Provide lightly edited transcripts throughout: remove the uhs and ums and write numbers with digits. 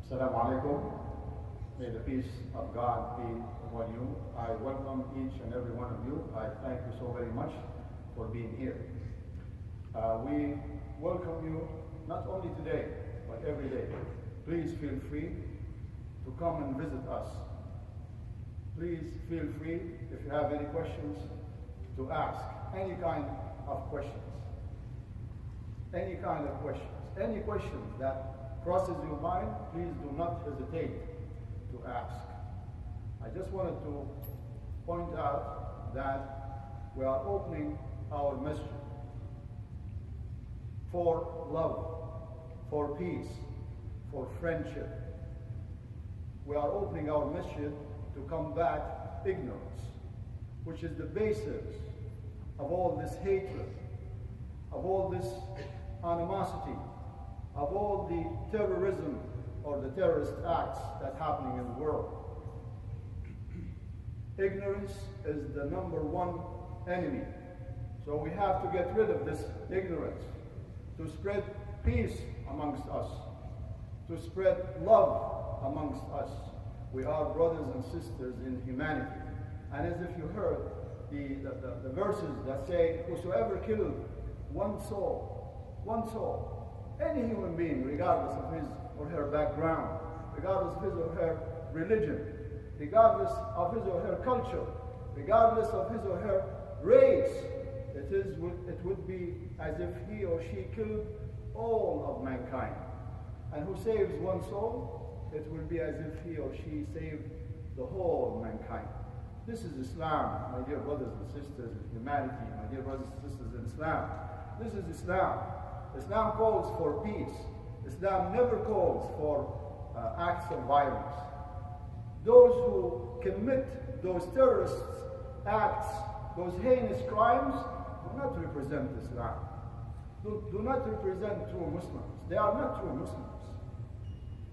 Assalamu alaikum. May the peace of God be upon you. I welcome each and every one of you. I thank you so very much for being here. We welcome you not only today, but every day. Please feel free to come and visit us. Please feel free, if you have any questions, to ask any kind of questions. Any kind of questions. Any questions that crosses your mind, please do not hesitate to ask. I just wanted to point out that we are opening our masjid for love, for peace, for friendship. We are opening our masjid to combat ignorance, which is the basis of all this hatred, of all this animosity, of all the terrorism or the terrorist acts that's happening in the world. Ignorance is the number one enemy. So we have to get rid of this ignorance, to spread peace amongst us, to spread love amongst us. We are brothers and sisters in humanity. And as if you heard the verses that say, whosoever killed one soul, any human being, regardless of his or her background, regardless of his or her religion, regardless of his or her culture, regardless of his or her race, it would be as if he or she killed all of mankind. And who saves one soul, it will be as if he or she saved the whole mankind. This is Islam, my dear brothers and sisters in humanity, my dear brothers and sisters in Islam. This is Islam. Islam calls for peace. Islam never calls for acts of violence. Those who commit those terrorist acts, those heinous crimes, do not represent Islam. Do not represent true Muslims. They are not true Muslims.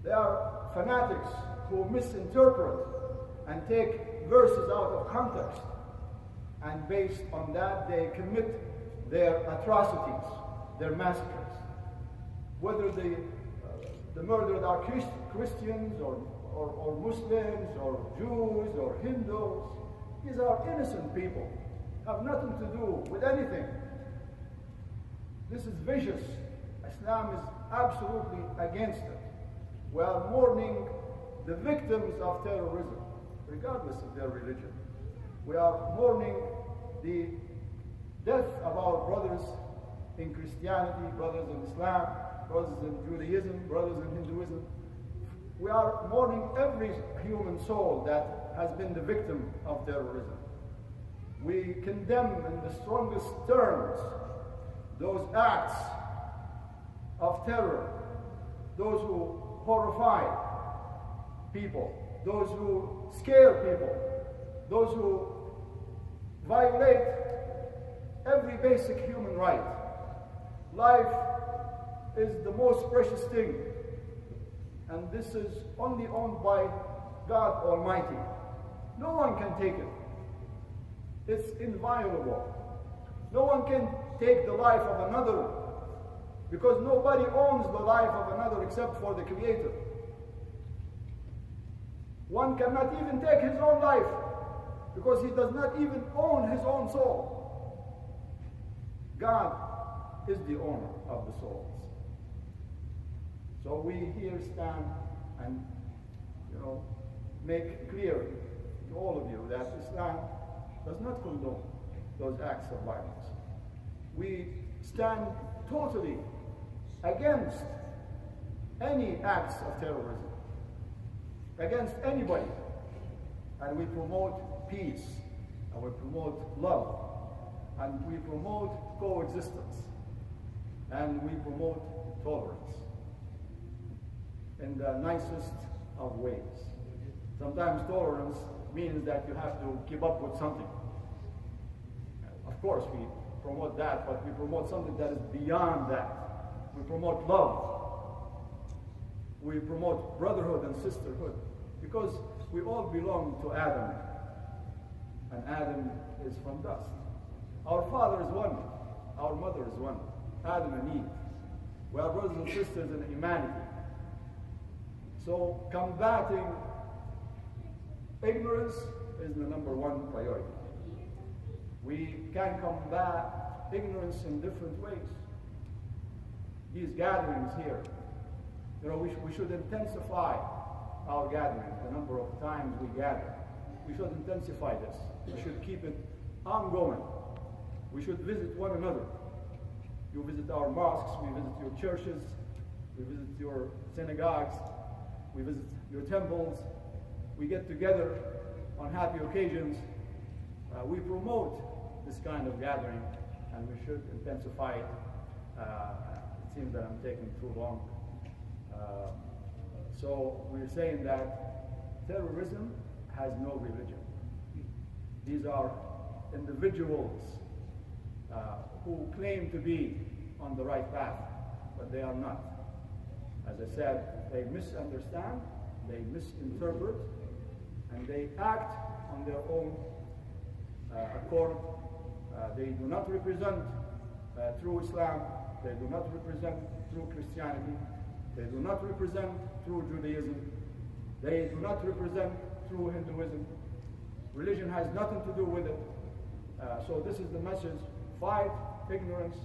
They are fanatics who misinterpret and take verses out of context. And based on that, they commit their atrocities, their massacres. Whether the murdered are Christians or Muslims or Jews or Hindus, these are innocent people, have nothing to do with anything. This is vicious. Islam is absolutely against it. We are mourning the victims of terrorism, regardless of their religion. We are mourning the death of our brothers in Christianity, brothers in Islam, brothers in Judaism, brothers in Hinduism. We are mourning every human soul that has been the victim of terrorism. We condemn in the strongest terms those acts of terror, those who horrify people, those who scare people, those who violate every basic human right. Life is the most precious thing, and this is only owned by God Almighty. No one can take it. It's inviolable. No one can take the life of another, because nobody owns the life of another except for the Creator. One cannot even take his own life, because he does not even own his own soul. God is the owner of the souls. So we here stand and make clear to all of you that Islam does not condone those acts of violence. We stand totally against any acts of terrorism, against anybody, and we promote peace, and we promote love, and we promote coexistence, and we promote tolerance in the nicest of ways. Sometimes tolerance means that you have to keep up with something. Of course, we promote that, but we promote something that is beyond that. We promote love. We promote brotherhood and sisterhood, because we all belong to Adam, and Adam is from dust. Our father is one, our mother is one, Adam and Eve. We are brothers and sisters in humanity. So combating ignorance is the number one priority. We can combat ignorance in different ways. These gatherings here, we should intensify our gatherings, the number of times we gather. We should intensify this. We should keep it ongoing. We should visit one another. You visit our mosques, we visit your churches, we visit your synagogues, we visit your temples. We get together on happy occasions. We promote this kind of gathering, and we should intensify it. It seems that I'm taking too long. So we're saying that terrorism has no religion. These are individuals who claim to be on the right path, but they are not. As I said, they misunderstand, they misinterpret, and they act on their own accord. They do not represent true Islam, they do not represent true Christianity, they do not represent true Judaism, they do not represent true Hinduism. Religion has nothing to do with it. So this is the message: fight ignorance,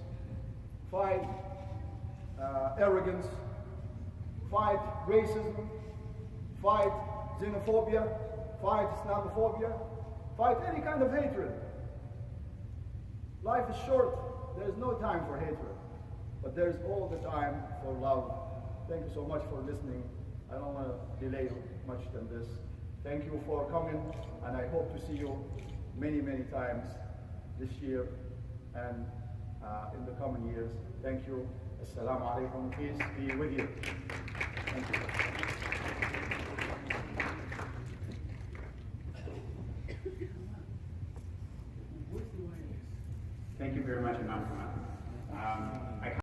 fight arrogance, fight racism, fight xenophobia, fight Islamophobia, fight any kind of hatred. Life is short. There is no time for hatred, but there is all the time for love. Thank you so much for listening. I don't want to delay much than this. Thank you for coming, and I hope to see you many, many times this year and in the coming years. Thank you. Assalamu alaikum. Peace be with you. Thank you. Thank you very much, Imam Kamal.